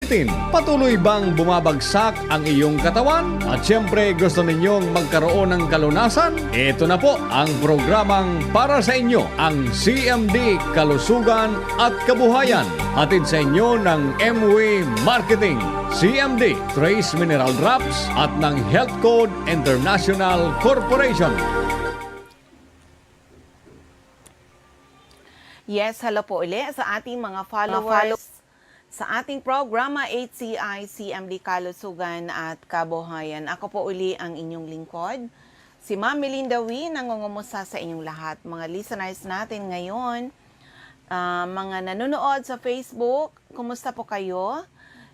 COVID-19. Patuloy bang bumabagsak ang iyong katawan? At syempre gusto ninyong magkaroon ng kalunasan? Ito na po ang programang para sa inyo, ang CMD Kalusugan at Kabuhayan. Hatid sa inyo ng MW Marketing, CMD Trace Mineral Drops at ng Health Code International Corporation. Yes, hello po ulit sa ating mga followers sa ating programa HCI CMD Kalusugan at Kabuhayan. Ako po uli ang inyong lingkod, si Ma'am Melinda Wee, nangungumusta sa inyong lahat. Mga listeners natin ngayon, mga nanonood sa Facebook, kumusta po kayo?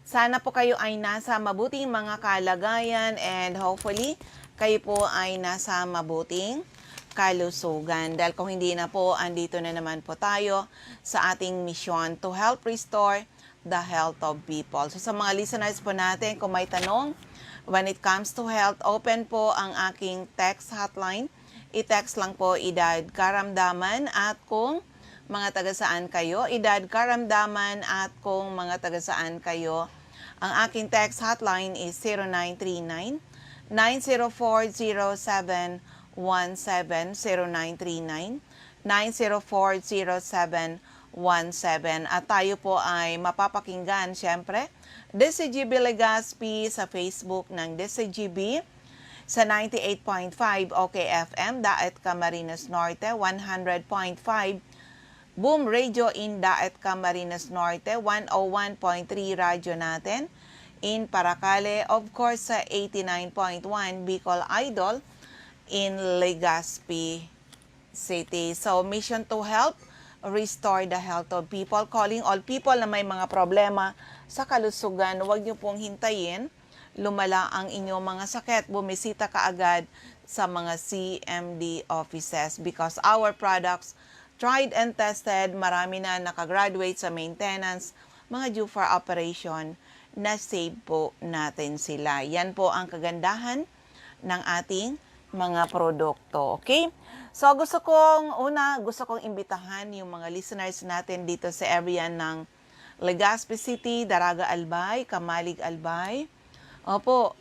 Sana po kayo ay nasa mabuting mga kalagayan and hopefully kayo po ay nasa mabuting kalusugan. Dahil kung hindi na po, andito na naman po tayo sa ating mission to help restore the health of people. So sa mga listeners po natin, kung may tanong, when it comes to health, open po ang aking text hotline. I-text lang po edad karamdaman at kung mga taga-saan kayo, edad karamdaman at kung mga taga-saan kayo. Ang aking text hotline is 0939 9040717 0939 9040717 at tayo po ay mapapakinggan syempre DCGB Legazpi sa Facebook ng DCGB sa 98.5 OKFM Daet Camarines Norte, 100.5 Boom Radio in Daet Camarines Norte, 101.3 radyo natin in Paracale, of course sa 89.1 Bicol Idol in Legazpi City. So, mission to help restore the health of people. Calling all people na may mga problema sa kalusugan. Huwag niyo pong hintayin lumala ang inyong mga sakit. Bumisita kaagad sa mga CMD offices because our products, tried and tested, marami na nakagraduate sa maintenance, mga due for operation, na-save po natin sila. Yan po ang kagandahan ng ating mga produkto, okay? So gusto kong imbitahan yung mga listeners natin dito sa area ng Legazpi City, Daraga Albay, Kamalig Albay. Opo,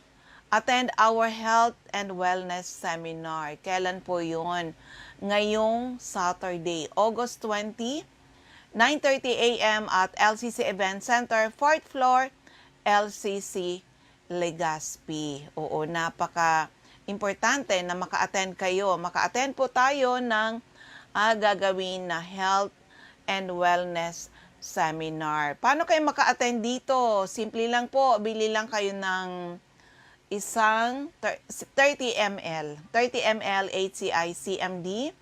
attend our health and wellness seminar. Kailan po yun? Ngayong Saturday, August 20, 9:30 a.m. at LCC Event Center, 4th floor, LCC Legazpi. Oo, importante na maka-attend kayo. Maka-attend po tayo ng gagawin na health and wellness seminar. Paano kayo maka-attend dito? Simple lang po, bili lang kayo ng isang 30 ml HCI CMD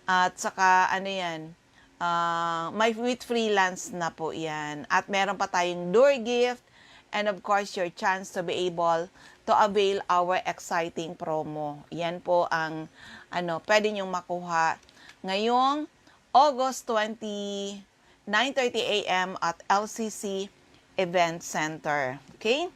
at saka may with freelance na po yan. At meron pa tayong door gift and of course your chance to be able to avail our exciting promo. Yan po ang pwede nyong makuha ngayong August 20, 9:30 a.m. at LCC Event Center. Okay?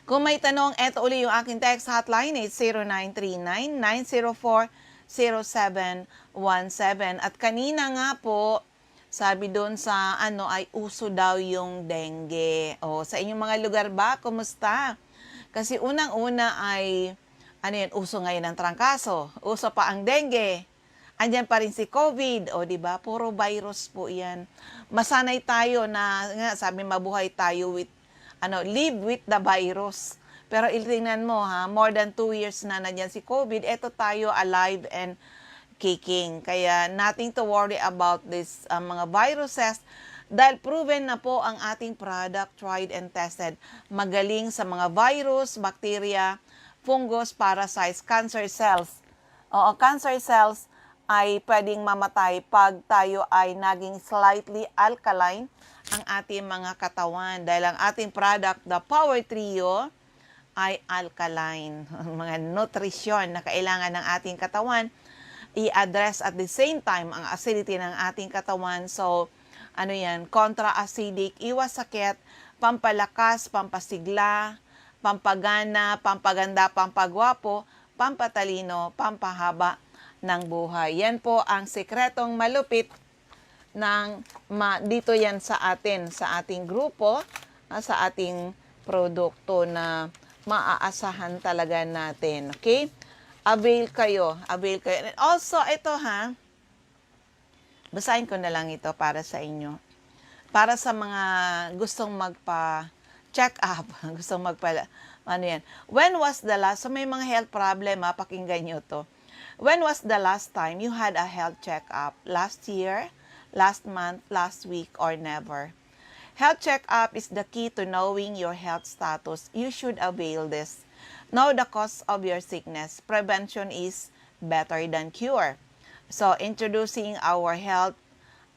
Kung may tanong, eto uli yung aking text hotline, it's 0939-904-0717. At kanina nga po, sabi doon sa ay uso daw yung dengue. O, sa inyong mga lugar ba, kumusta? Kasi unang-una ay, uso ngayon ng trangkaso. Uso pa ang dengue. Andyan pa rin si COVID. O, di ba? Puro virus po yan. Masanay tayo na, sabi mabuhay tayo with live with the virus. Pero tingnan mo more than 2 years na nandiyan si COVID, eto tayo alive and kicking. Kaya nothing to worry about this mga viruses dahil proven na po ang ating product, tried and tested. Magaling sa mga virus, bacteria, fungus, parasites, cancer cells. Oo, cancer cells ay pwedeng mamatay pag tayo ay naging slightly alkaline ang ating mga katawan dahil ang ating product, the Power Trio, ay alkaline. Mga nutrisyon na kailangan ng ating katawan i-address at the same time ang acidity ng ating katawan. So, contra-acidic, iwas sakit, pampalakas, pampasigla, pampagana, pampaganda, pampagwapo, pampatalino, pampahaba ng buhay. Yan po ang sikretong malupit dito yan sa atin, sa ating grupo, sa ating produkto na maaasahan talaga natin. Okay? Avail kayo. Avail kayo. And also, ito basahin ko na lang ito para sa inyo. Para sa mga gustong magpa-check up, gustong when was the last, so may mga health problem, pakinggan nyo to. When was the last time you had a health check-up? Last year, last month, last week, or never? Health check-up is the key to knowing your health status. You should avail this. Know the cause of your sickness. Prevention is better than cure. So, introducing our health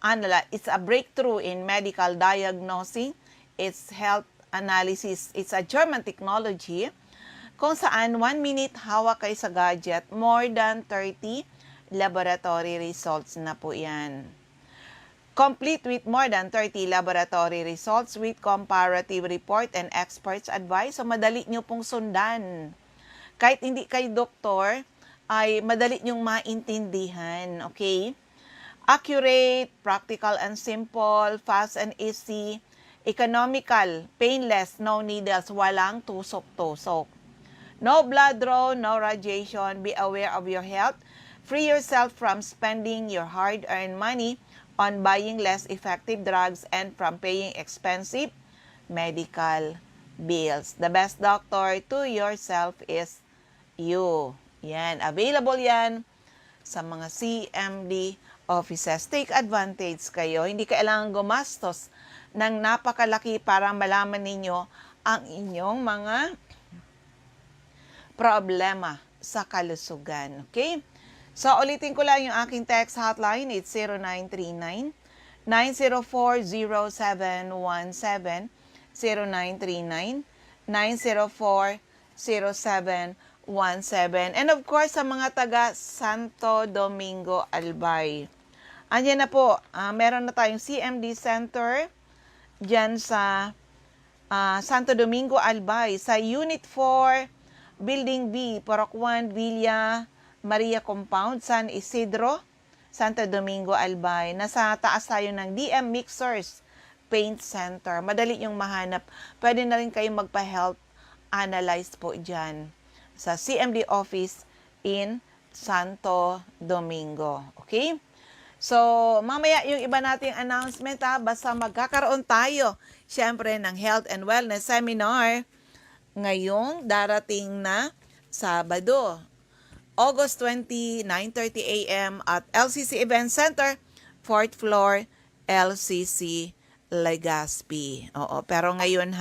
analysis. It's a breakthrough in medical diagnosing. It's health analysis. It's a German technology kung saan 1 minute hawak kayo sa gadget, more than 30 laboratory results na po yan. Complete with more than 30 laboratory results with comparative report and experts advice. So, madali nyo pong sundan. Kahit hindi kayo doktor, ay madali nyong maintindihan. Okay? Accurate, practical and simple, fast and easy, economical, painless, no needles, walang tusok-tusok. No blood draw, no radiation. Be aware of your health. Free yourself from spending your hard-earned money on buying less effective drugs and from paying expensive medical bills. The best doctor to yourself is you. Yan. Available yan sa mga CMD offices. Take advantage kayo. Hindi kailangan gumastos ng napakalaki para malaman ninyo ang inyong mga problema sa kalusugan. Okay? So, ulitin ko lang yung aking text hotline. It's 0939-904-0717, 0939-904-0717. And of course, sa mga taga Santo Domingo, Albay. Andiyan na po, meron na tayong CMD Center dyan sa Santo Domingo, Albay. Sa Unit 4, Building B, Porokwan, Villa Maria Compound, San Isidro, Santo Domingo, Albay. Nasa taas tayo ng DM Mixers Paint Center. Madali yung mahanap. Pwede na rin kayong magpa-health analyze po dyan sa CMD office in Santo Domingo. Okay? So, mamaya yung iba nating announcement basta magkakaroon tayo syempre ng health and wellness seminar ngayong darating na Sabado, August 20, 9:30 a.m. at LCC Event Center, 4th floor, LCC Legazpi. Oo, pero ngayon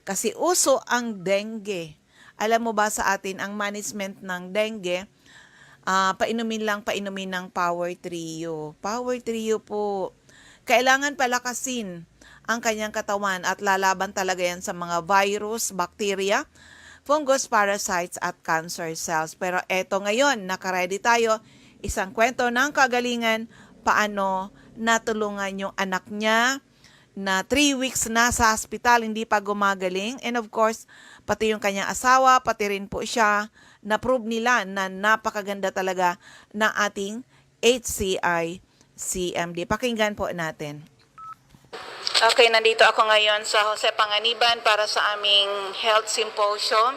kasi uso ang dengue. Alam mo ba sa atin, ang management ng dengue, painumin ng Power Trio. Power Trio po. Kailangan palakasin ang kanyang katawan at lalaban talaga yan sa mga virus, bacteria, fungus, parasites at cancer cells. Pero eto ngayon, nakaredy tayo, isang kwento ng kagalingan, paano natulungan yung anak niya na 3 weeks na sa hospital, hindi pa gumagaling. And of course, pati yung kanyang asawa, pati rin po siya, na-prove nila na napakaganda talaga ng ating HCI CMD. Pakinggan po natin. Okay, nandito ako ngayon sa Jose Panganiban para sa aming health symposium.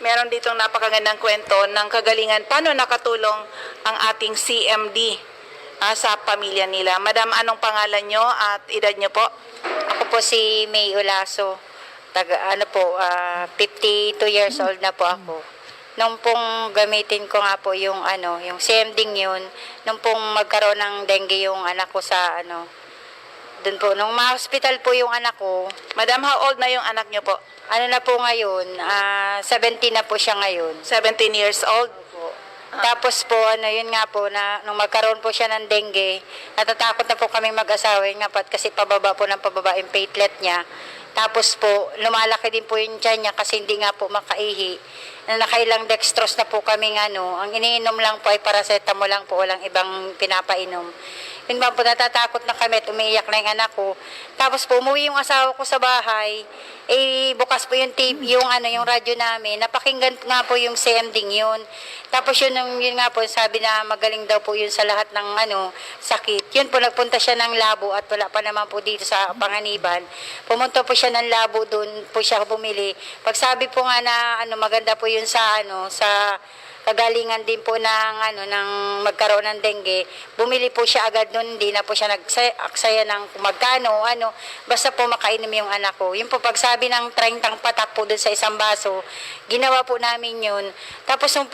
Meron ditong napakagandang kwento ng kagalingan paano nakatulong ang ating CMD sa pamilya nila. Madam, anong pangalan nyo at edad nyo po? Ako po si May Olaso. 52 years old na po ako. Nung pong gamitin ko nga po yung yung CMD yun, nung pong magkaroon ng dengue yung anak ko sa doon po, nung ma-hospital po yung anak ko. Madam, how old na yung anak nyo po? Na po ngayon, 17 na po siya ngayon. 17 years old? Tapos po, yun nga po, nung magkaroon po siya ng dengue, natatakot na po kaming mag-asawa, yun nga po, kasi pababa po ng pababa yung platelet niya. Tapos po, lumalaki din po yung tiyan niya kasi hindi nga po makaihi. Nakailang dextrose na po kaming ang iniinom lang po ay paracetamol lang po, walang ibang pinapainom. Yun ba po, natatakot na kami at umiiyak na yung anak ko. Tapos po, umuwi yung asawa ko sa bahay, bukas po yung tape, yung radyo namin, napakinggan nga po yung CMD yun. Tapos yun nga po, sabi na magaling daw po yun sa lahat ng sakit. Yun po, nagpunta siya ng labo at wala pa naman po dito sa Panganiban. Pumunta po siya ng labo, doon po siya bumili. Pagsabi po nga na maganda po yun sa sa kagalingan din po ng magkaroon ng dengue, bumili po siya agad noon, hindi na po siya nag-aksaya ng kung magkano, basta po makainom yung anak ko. Yung po pagsabi ng 30 patak po doon sa isang baso, ginawa po namin yun. Tapos nung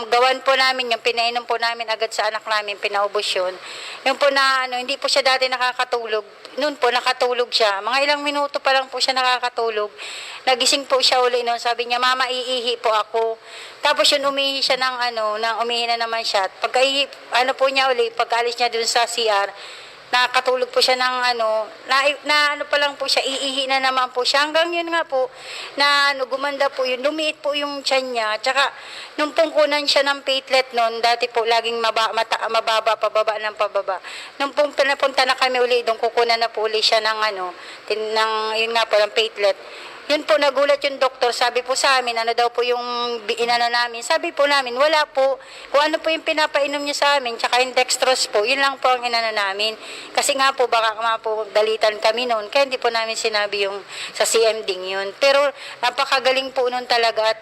gawan po namin yung pinainom po namin agad sa anak namin, pinaubos yun. Yung po hindi po siya dati nakakatulog, noon po nakatulog siya. Mga ilang minuto pa lang po siya nakakatulog. Nagising po siya uli noon. Sabi niya, "Mama, iihi po ako." Tapos yun, umihi siya umihi na naman siya. Pagkaihi, po niya uli, pagkaalis niya dun sa CR, nakatulog po siya ng pa lang po siya, iihi na naman po siya. Hanggang yun nga po, gumanda po yun, lumiit po yung tiyan niya. Tsaka, nung pungkunan siya ng platelet noon, dati po laging mababa, pababa ng pababa. Nung pinapunta na kami uli, doon kukunan na po uli siya ng yun nga po, ng platelet. Yun po, nagulat yung doktor, sabi po sa amin, daw po yung namin. Sabi po namin, wala po. Kung ano po yung pinapainom niya sa amin, tsaka yung dextrose po, yun lang po ang namin. Kasi nga po, baka po dalitan kami noon, kaya hindi po namin sinabi yung sa CMD yun. Pero napakagaling po noon talaga at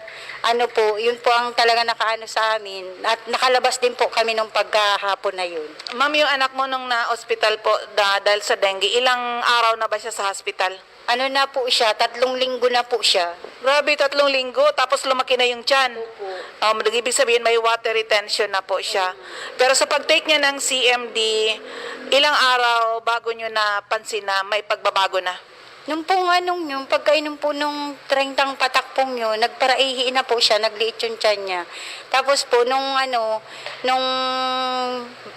yun po ang talaga nakaano sa amin. At nakalabas din po kami nung pagkahapon na yun. Ma'am, yung anak mo nung na-hospital po dahil sa dengue, ilang araw na ba siya sa hospital? Na po siya, 3 linggo na po siya. Grabe, 3 linggo, tapos lumaki na yung tiyan. Opo. Ibig sabihin may water retention na po siya. Pero sa pag-take niya ng CMD, ilang araw bago niyo napansin na may pagbabago na? Nung pong yung pagkainom po nung 30 patak pong yun, nagparaihi na po siya, nagliit yung tiyan niya. Tapos po, nung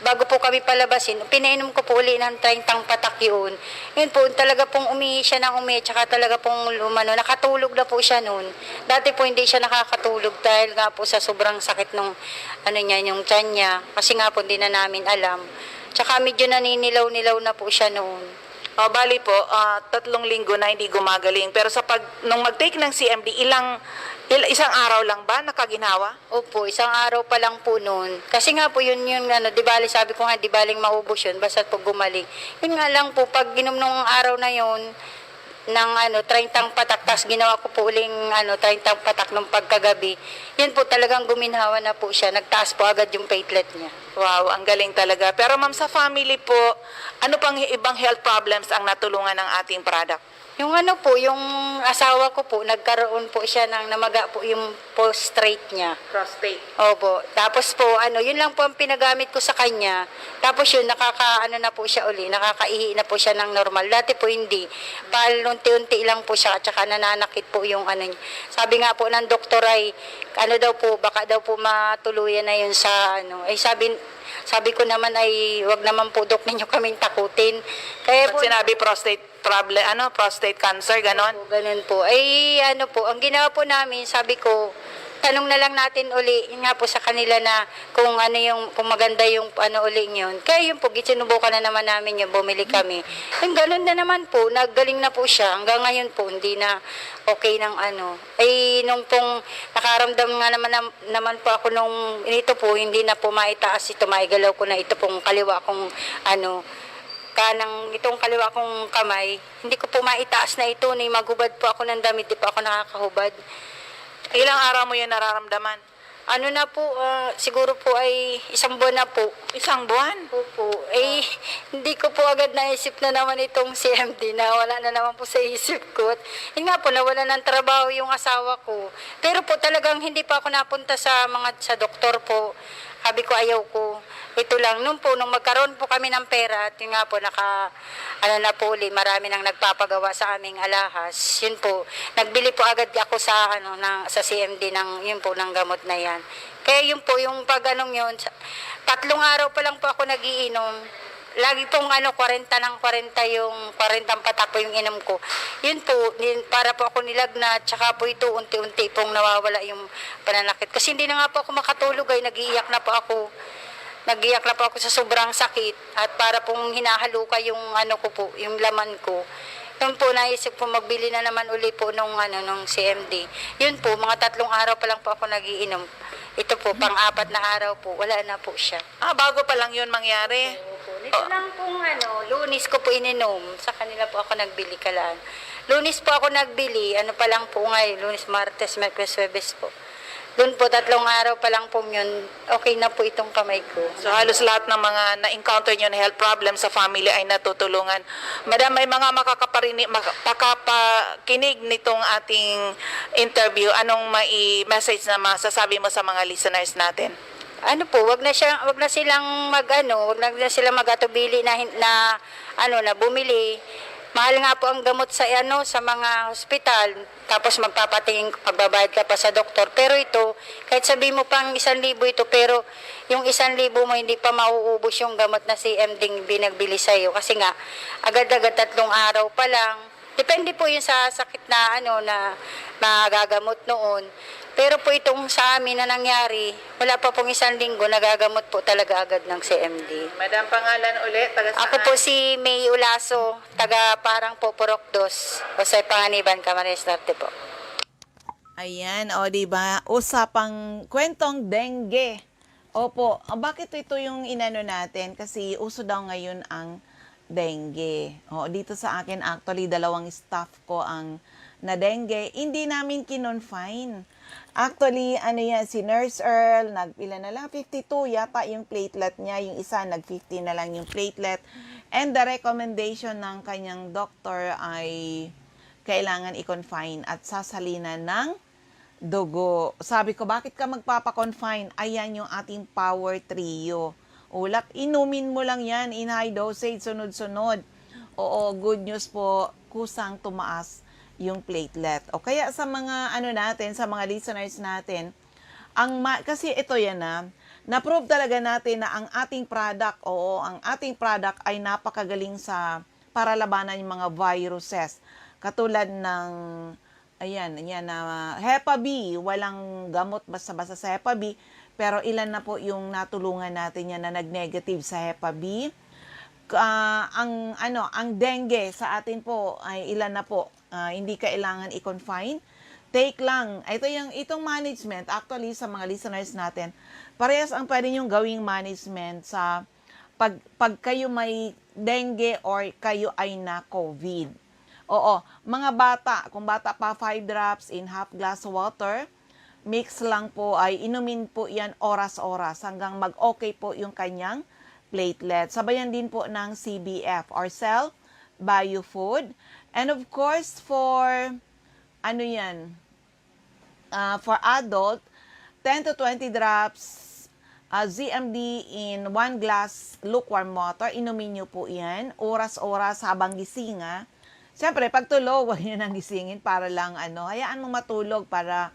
bago po kami palabasin, pinainom ko po uli ng 30 patak yun. Yun po, talaga pong umihi siya ng tsaka talaga pong nakatulog na po siya noon. Dati po hindi siya nakakatulog dahil nga po sa sobrang sakit nung yung tiyan niya. Kasi nga po hindi na namin alam. Tsaka medyo naninilaw-nilaw na po siya noon. Bali po, 3 linggo na hindi gumagaling. Pero nung mag-take ng CMD, isang araw lang ba nakaginawa? Opo, isang araw pa lang po noon. Kasi nga po yun di bali sabi ko nga, di baling maubos yun, basta po gumaling. Yun nga lang po, pag ginom nung araw na yun, ng 30 patak, tas ginawa ko po uling 30 patak nung pagkagabi, yun po talagang guminhawa na po siya, nagtaas po agad yung platelet niya. Wow, ang galing talaga. Pero ma'am, sa family po, ano pang ibang health problems ang natulungan ng ating product? Yung yung asawa ko po, nagkaroon po siya ng namaga po yung prostate niya. Prostate. Opo. Tapos po, yun lang po ang pinagamit ko sa kanya. Tapos yun, na po siya uli, nakakaihi na po siya ng normal. Dati po hindi. Unti-unti lang po siya, at saka nananakit po yung niya. Sabi nga po ng doktor ay, daw po, baka daw po matuluyan na yun sa sabi ko naman ay, wag naman po dok ninyo kaming takutin. Kaya po, Sinabi prostate problem, prostate cancer, ganon? Opo, ganun po. Ay, ang ginawa po namin, sabi ko, tanong na lang natin uli, yun nga po sa kanila na kung kung maganda yung uli yun. Kaya yun po, sinubukan na naman namin yung bumili kami. Yung ganun na naman po, naggaling na po siya. Hanggang ngayon po, hindi na okay ng Ay, nung pong nakaramdam nga naman po ako ito po, hindi na po maitaas ito, maigalaw ko na ito pong kaliwa kong itong kaliwa kong kamay, hindi ko po maitaas na ito, magubad po ako ng damit, di po ako nakakahubad. Ilang araw mo yun nararamdaman? Na po, siguro po ay 1 buwan na po. 1 buwan? Opo. Hindi ko po agad naisip na naman itong CMD na wala na naman po sa isip ko. At yun nga po, nawala ng trabaho yung asawa ko. Pero po talagang hindi pa ako napunta sa doktor po. Sabi ko, ayaw ko. Ito lang, nung magkaroon po kami ng pera, at yun nga po, na po ulit, marami nang nagpapagawa sa aming alahas. Yun po, nagbili po agad ako sa CMD ng gamot na yan. Kaya yun po, yung yun, 3 araw pa lang po ako nagiinom. Lagi pong 40 ng 40 yung 40 patak po yung inom ko. Yun po, para po ako nilagnat, tsaka po ito unti-unti pong nawawala yung pananakit. Kasi hindi na nga po ako makatulog, nag-iiyak na po ako. Nag-iyak na po ako sa sobrang sakit at para pong hinahaluka yung ano ko po, yung laman ko. Yun po, naisip po magbili na naman uli po nung CMD. Yun po, mga 3 araw pa lang po ako nagiinom. Ito po, pang-4 na araw po, wala na po siya. Bago pa lang yun mangyari. Dito lang pong Lunes ko po ininom. Sa kanila po ako nagbili kalaan. Lunes po ako nagbili, ano pa lang po ngayon, Lunes, Martes, Miyerkules, Huwebes po. Doon po, 3 araw pa lang po yun, okay na po itong kamay ko. So halos lahat ng mga na-encounter nyo na health problems sa family ay natutulungan. Madam, may mga makakapakinig nitong ating interview. Anong message na masasabi mo sa mga listeners natin? Ano po, wag na silang silang magatubili na bumili. Mahal nga po ang gamot sa mga ospital, tapos magbabayad ka pa sa doktor. Pero ito, kahit sabi mo pang 1,000 ito, pero yung 1,000 mo hindi pa mauubos yung gamot na CMD binagbili sa iyo. Kasi nga, agad-agad 3 araw pa lang. Depende po yun sa sakit na na magagamot noon. Pero po itong sa amin na nangyari, wala pa pong 1 linggo, nagagamot po talaga agad ng CMD. Madam, pangalan ulit? Taga Ako po si May Ulaso, taga Parang Poporok 2, Jose Panganiban, Camarines Norte po. Ayan, diba? Usapang kwentong dengue. Opo, bakit ito yung inano natin? Kasi uso daw ngayon ang dengue. Dito sa akin, actually, 2 staff ko ang na dengue. Hindi namin kinonfine. Actually, si Nurse Earl, nagpila na lang, 52 yata yung platelet niya. Yung isa, nag-50 na lang yung platelet. And the recommendation ng kanyang doctor ay kailangan i-confine at sasalinan ng dugo. Sabi ko, bakit ka magpapakonfine? Ayan yung ating power trio. Ulap, inumin mo lang yan in high dosage, sunod-sunod. Oo, good news po, kusang tumaas yung platelet. O kaya sa mga sa mga listeners natin, kasi ito yan na-prove talaga natin na ang ating product, ang ating product ay napakagaling para labanan yung mga viruses. Katulad ng Hepa B, walang gamot basta-basta sa Hepa B, pero ilan na po yung natulungan natin yan na nag-negative sa Hepa B. Ang dengue sa atin po ay ilan na po, hindi kailangan i-confine. Take lang. Itong management, actually sa mga listeners natin, parehas ang pwede nyong gawing management sa pag kayo may dengue or kayo ay na COVID. Mga bata, kung bata pa, 5 drops in half glass water, mix lang po, ay inumin po yan oras-oras hanggang mag-okay po yung kanyang platelet. Sabayan din po ng CBF or Cell Bio Food. And of course, for for adult, 10 to 20 drops ZMD in 1 glass lukewarm water. Inumin nyo po yan, oras-oras habang gising. Siyempre, pag tulog, huwag nyo nang gisingin para lang, hayaan mo matulog para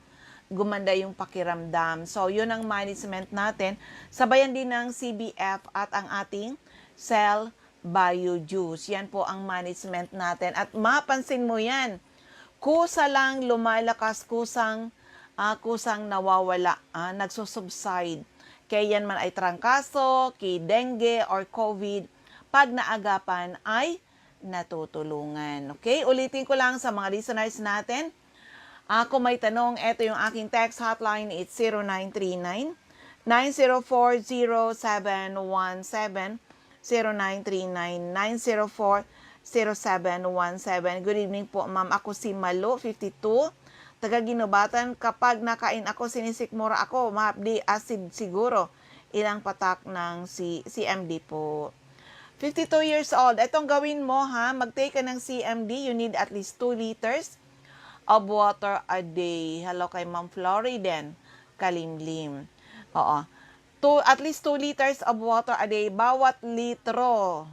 gumanda yung pakiramdam. So, yun ang management natin. Sabayan din ng CBF at ang ating Cell Bio Juice. Yan po ang management natin. At mapansin mo yan, kusa lang lumalakas, kusang nawawala, nagsusubside. Kaya yan man ay trangkaso, kay dengue or COVID, pag naagapan ay natutulungan. Okay? Ulitin ko lang sa mga listeners natin. Kung may tanong, ito yung aking text hotline. It's 0939-904-0717. 0939-904-0717. Good evening po, ma'am. Ako si Malo, 52. Taga-Ginubatan. Kapag nakain ako, sinisikmura ako. Mahapdi acid siguro. Ilang patak ng CMD po. 52 years old. Itong gawin mo, mag-take ka ng CMD. You need at least 2 liters of water a day. Hello kay Ma'am Floriden Kalimlim. At least 2 liters of water a day. Bawat litro,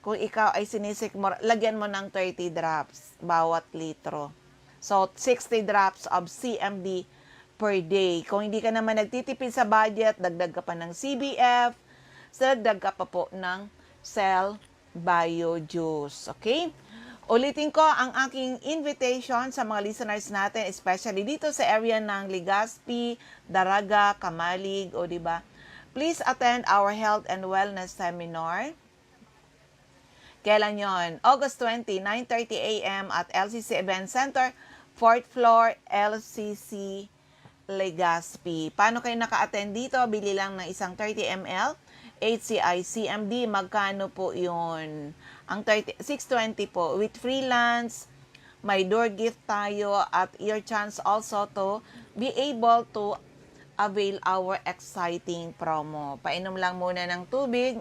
kung ikaw ay sinisikmura, lagyan mo ng 30 drops bawat litro. So, 60 drops of CMD per day. Kung hindi ka naman nagtitipid sa budget, dagdag ka pa ng CBF, dagdag ka pa po ng Cell Bio Juice. Okay? Ulitin ko ang aking invitation sa mga listeners natin, especially dito sa area ng Legazpi, Daraga, Kamalig, Please attend our health and wellness seminar. Kailan yon? August 20, 9:30 a.m. at LCC Event Center, 4th floor, LCC Legazpi. Paano kayo naka-attend dito? Bili lang ng isang 30 ml, HCI CMD. Magkano po yun? Ang 620 po. With freelance, may door gift tayo at your chance also to be able to avail our exciting promo. Painom lang muna ng tubig.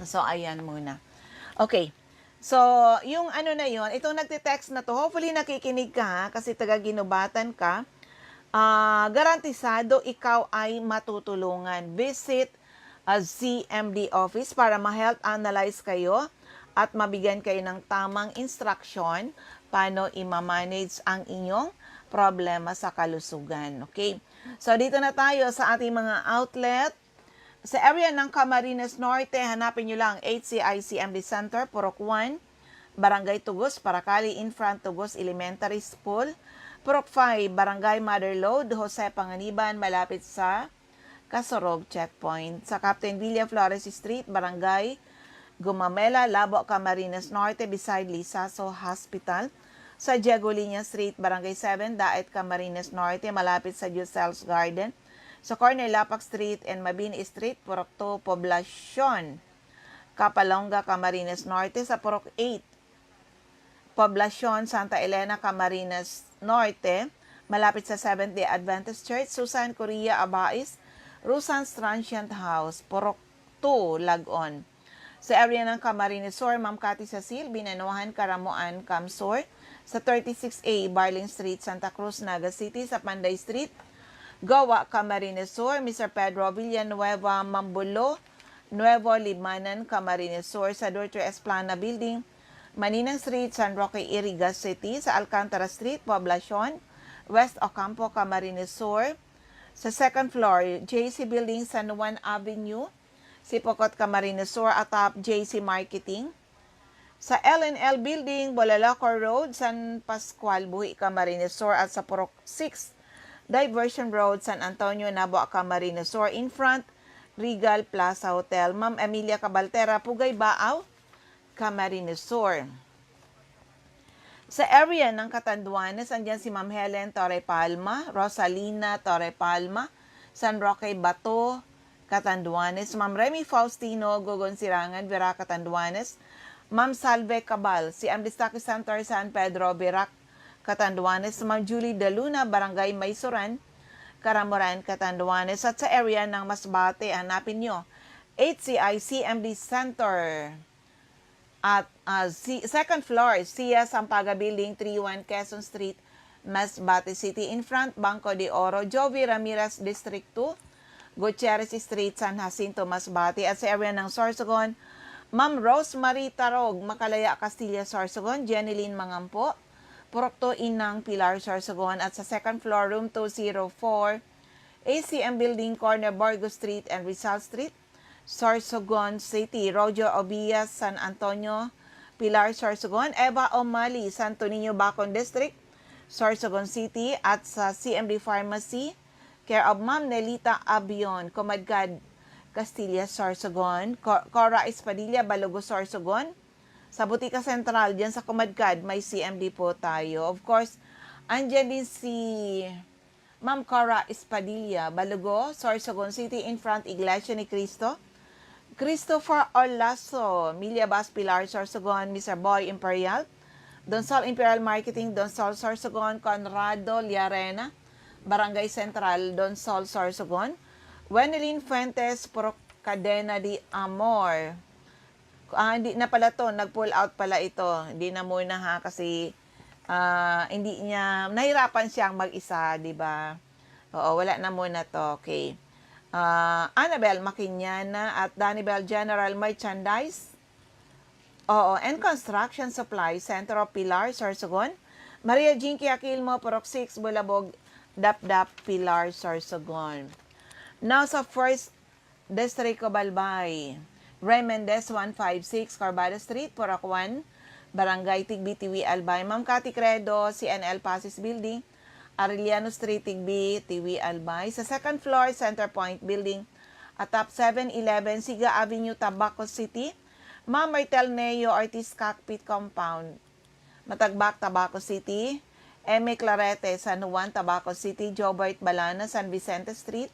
So, ayan muna. Okay. So, yung ano na yon, itong nagte-text na to, hopefully nakikinig ka ha, kasi taga-ginubatan ka. Garantisado ikaw ay matutulungan. Visit a CMD office para ma-health analyze kayo at mabigyan kayo ng tamang instruction paano i-manage ang inyong problema sa kalusugan. Okay? So, dito na tayo sa ating mga outlet. Sa area ng Camarines Norte, hanapin nyo lang HCI CMD Center, Purok 1, Barangay Tugos, Paracali, in front Tugos Elementary School. Purok 5, Barangay Mother Lode, Jose Panganiban, malapit sa Kasorog Checkpoint. Sa Captain Villa Flores Street, Barangay Gumamela, Labo, Camarines Norte, beside Lisaso Hospital. Sa Diego Liña Street, Barangay 7, Daet, Camarines Norte, malapit sa Giselle's Garden. Sa corner Lapak Street and Mabini Street, Purok 2, Poblacion, Kapalonga, Camarines Norte. Sa Purok 8, Poblacion, Santa Elena, Camarines Norte, malapit sa Seventh-day Adventist Church. Susan Correa Abais, Rusan's Transient House, Purok 2, Lagon. Sa area ng Camarines Sur, Ma'am Cathy Cecil, Binanuhan, Karamuan, Camsur. Sa 36A, Barling Street, Santa Cruz, Naga City. Sa Panday Street, Gawa, Camarines Sur, Mr. Pedro Villanueva, Mambulo, Nuevo Limanan, Camarines Sur. Sa Dortre Esplana Building, Maninang Street, San Roque, Iriga City. Sa Alcantara Street, Poblacion, West Ocampo, Camarines Sur. Sa second floor, JC Building, San Juan Avenue, Sipocot, Camarines Sur, atop JC Marketing. Sa LNL Building, Bolalacor Road, San Pascual, Buhi, Camarines Sur. At sa Purok 6, Diversion Road, San Antonio, Nabo, Camarines Sur, in front, Regal Plaza Hotel. Ma'am Emilia Cabaltera, Pugay Baaw, Camarines Sur. Sa area ng Catanduanes, andyan si Ma'am Helen Torre Palma, Rosalina Torre Palma, San Roque Bato, Catanduanes. Ma'am Remy Faustino, Gogon Sirangan, Vera, Catanduanes. Ma'am Salve Cabal, si Amdistaki Center, San Pedro, Verac, Catanduanes. Ma'am Julie De Luna, Barangay Maysuran, Karamuran, Catanduanes. At sa area ng Masbate, hanapin nyo HCI CMD Center at second floor, Sia Sampaga Building, 31 Quezon Street, Masbate City. In front, Banco de Oro, Jovi Ramirez District 2, Gutierrez Street, San Jacinto, Masbate. At sa area ng Sorsogon, Ma'am Rosemary Tarog, Makalaya, Castilla, Sorsogon. Jeneline Mangampo, Purok 2, Inang Pilar, Sorsogon. At sa second floor, room 204, ACM Building, corner Borgo Street and Rizal Street, Sorsogon City. Rojo Obias, San Antonio, Pilar, Sorsogon. Eva O'Malley, Santo Niño, Bacon District, Sorsogon City. At sa CMD Pharmacy, care of Ma'am Nelita Abion, Comadgad, Castilla, Sorsogon. Cora Espadilla, Balogo, Sorsogon. Sa Butika Central, dyan sa Comadgad, may CMD po tayo. Of course, andyan din si Ma'am Cora Espadilla, Balogo, Sorsogon City, in front, Iglesia ni Cristo. Christopher Olaso, Milia Bas Pilar, Sorsogon. Mr. Boy Imperial, Donsol Imperial Marketing, Donsol, Sorsogon. Conrado Liarena, Barangay Central, Donsol, Sorsogon. Wenelin Fuentes, Purok Cadena de Amor. Hindi na pala to, nag-pull out pala ito. Hindi na muna ha, kasi hindi niya, nahirapan siyang mag-isa, di ba? Oo, wala na muna to. Okay. Annabel Makinyana at Danibel General Merchandise. Oo, and Construction Supply, Center of Pilar, Sorsogon. Maria Jinky Aquilmo, Purok 6, Bulabog, Dapdap, Pilar, Sorsogon. Now sa First District Balbay, Ray Mendez 156, Corbada Street, Purok 1, Barangay Tigbitiwi, Albay. Ma'am Cathy Credo, CNL Pasis Building, Arellano Street, Tigbi, Tiwi, Albay. Sa second floor, Center Point Building, atap 711, Siga Avenue, Tabaco City. Ma'am Martel Neo Ortiz Cockpit Compound, Matagbak, Tabaco City. M.A. Clarete, San Juan, Tabaco City. Jobert Balana, San Vicente Street,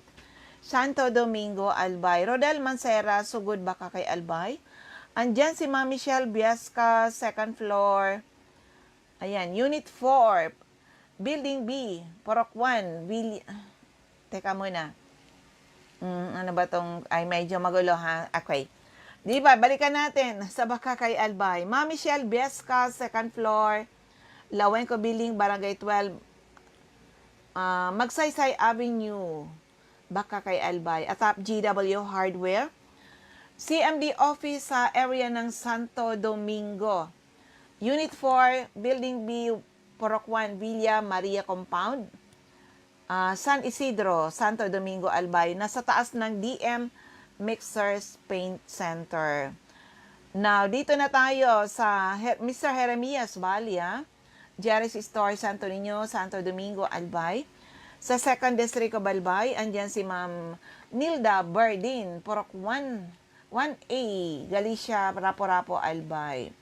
Santo Domingo, Albay. Rodel Mancera, Sugod, Baka kay Albay. Andyan si Ma'am Michelle Biasca, second floor. Ayan, Unit 4, Building B, Porok 1, Teka muna. Ano ba tong, ay medyo magulo ha? Okay. Di ba, balikan natin sa Baka kay Albay. Ma'am Michelle Biasca, second floor, Lawenco Building, Barangay 12, Magsaysay Avenue, Baka kay Albay. Atap GW Hardware. CMD office sa area ng Santo Domingo. Unit 4, Building B, Porok 1, Villa Maria Compound. San Isidro, Santo Domingo, Albay. Nasa taas ng DM Mixers Paint Center. Now, dito na tayo sa Mr. Jeremias Balia, Jerry's Store, Santo Niño, Santo Domingo, Albay. Sa 2nd District of Albay, andyan si Ma'am Nilda Berdin, Porok 1A, Galicia, Rapo-Rapo, Albay.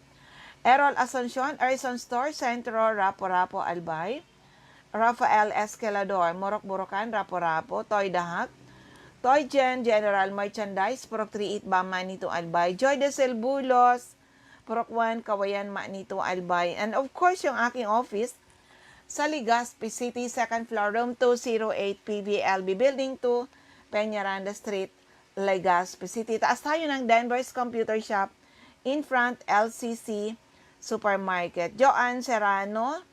Errol Asuncion, Arison Store, Centro, Rapo-Rapo, Albay. Rafael Escalador, Morok-Borokan, Rapo-Rapo. Toy Dahak, Toy Gen, General Merchandise, Porok 38, Manito, Albay. Joy de Silbulos, Porok 1, Kawayan, Manito, Albay. And of course, yung aking office sa Legazpi City, 2nd floor, room 208, PBLB, Building 2, Peñaranda Street, Legazpi City. Taas tayo ng Denver's Computer Shop, in front, LCC Supermarket. Joanne Serrano,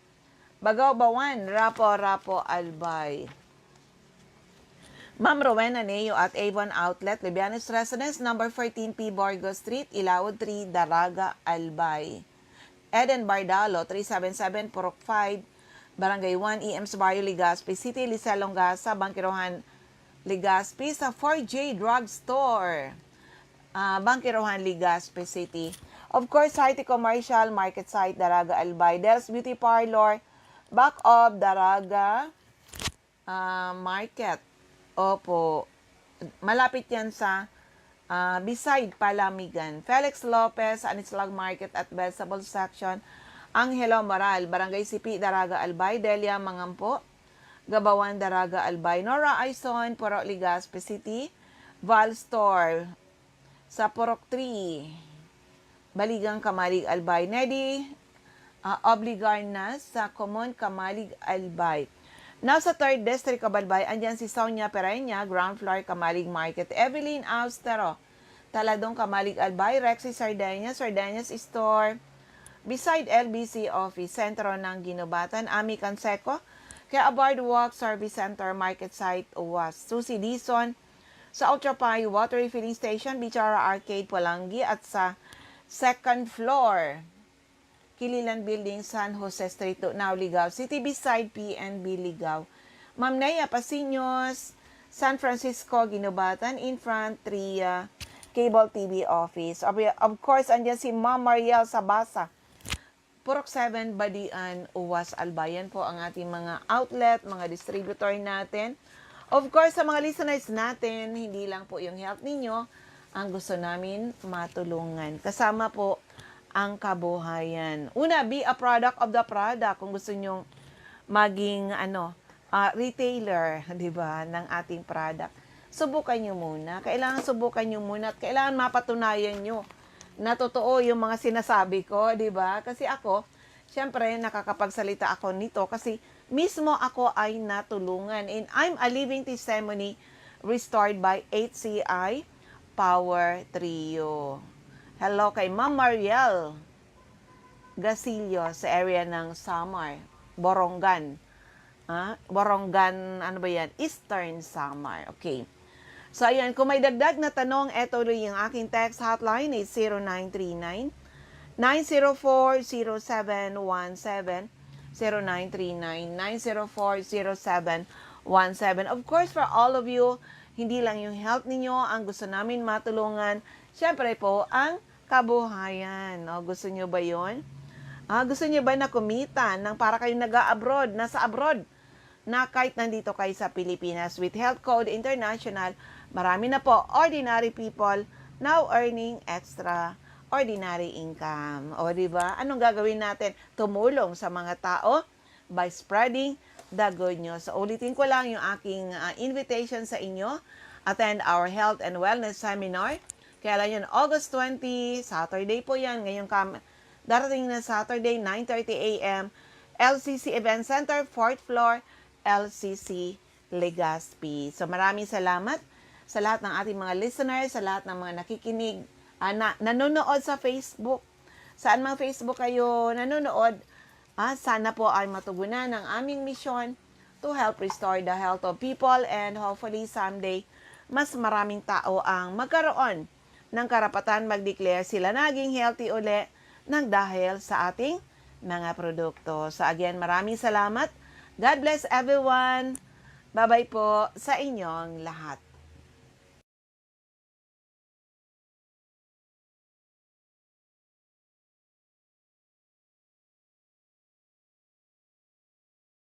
Bagaw Bawan, Rapo-Rapo, Albay. Ma'am Rowena Neo at Avon Outlet, Libianes Residence, number 14P Borgo Street, Ilawod 3, Daraga, Albay. Eden Bardalo, 377, Purok 5, Barangay 1, EMS Barrio, Legazpi City, Lisa Longasa, Bangkirohan, Legazpi, sa 4J Drug Store, Bangkirohan, Legazpi City. Of course, Haiti Commercial, Market Site, Daraga, Albay. Del's Beauty Parlor, back of Daraga Market. Opo, malapit yan sa beside Palamigan. Felix Lopez, Anislag Market at Vegetable Section. Angelo Moral, Barangay Sipi, Daraga, Albay. Delia Mangampo, Gabawan, Daraga, Albay. Nora Aison, Porok, Legazpi City. Val Store, sa Porok 3, Baligang, Kamalig, Albay. Nedi Obligarnas, sa Common, Kamalig, Albay. Now sa 3rd District of Albay, andyan si Sonia Pereña, ground floor, Kamalig Market. Evelyn Austero, Taladong, Kamalig, Albay. Rexy Sardeñas, Sardeñas Store, beside LBC Office, sentro ng Ginubatan. Ami Canseco, kaya Abard Walk, Service Center, Market Site, UWAS. Susie Dison, sa Ultrapay Water Refilling Station, Bichara Arcade, Pulangi. At sa 2nd floor, Kililan Building, San Jose Street, now Ligao City, beside PNB Ligao. Ma'am Nea Pasiños, San Francisco, Ginubatan, in front, Tria, Cable TV Office. Of course, andyan si Ma'am Mariel Sabasa, Purok 7, Badian, UWAS, Albayan po ang ating mga outlet, mga distributor natin. Of course, sa mga listeners natin, hindi lang po yung health ninyo ang gusto namin matulungan. Kasama po ang kabuhayan. Una, be a product of the product. Kung gusto nyong maging retailer, di ba, ng ating product, subukan nyo muna. Kailangan subukan nyo muna at kailangan mapatunayan nyo na totoo yung mga sinasabi ko, di ba? Kasi ako, syempre, nakakapagsalita ako nito kasi mismo ako ay natulungan. And I'm a living testimony restored by HCI Power Trio. Hello kay Ma'am Mariel Gasilio sa area ng Samar, Borongan. Borongan, ano ba yan? Eastern Samar. Okay. So, ayan, kung may dagdag na tanong, eto rin yung aking text hotline, is 0939-904-0717, 0939-904-0717. Of course, for all of you, hindi lang yung health ninyo ang gusto namin matulungan. Siyempre po, ang kabuhayan. O, gusto nyo ba yun? Gusto nyo ba na kumita ng para kayong nag-abroad, nasa abroad? na kahit nandito kayo sa Pilipinas with Health Code International, marami na po ordinary people now earning extraordinary income. O di ba? Anong gagawin natin? Tumulong sa mga tao by spreading the good news. So, ulitin ko lang yung aking invitation sa inyo. Attend our health and wellness seminar. Kailan yun? August 20, Saturday po yan. Ngayong darating na Saturday, 9:30 a.m. LCC Event Center, 4th floor, LCC Legazpi. So maraming salamat sa lahat ng ating mga listeners, sa lahat ng mga nakikinig, nanonood sa Facebook. Saan mang Facebook kayo nanonood, sana po ay matugunan ng aming misyon to help restore the health of people and hopefully someday, mas maraming tao ang magkaroon ng karapatan mag-declare sila naging healthy uli ng dahil sa ating mga produkto. So again, maraming salamat. God bless everyone. Bye-bye po sa inyong lahat.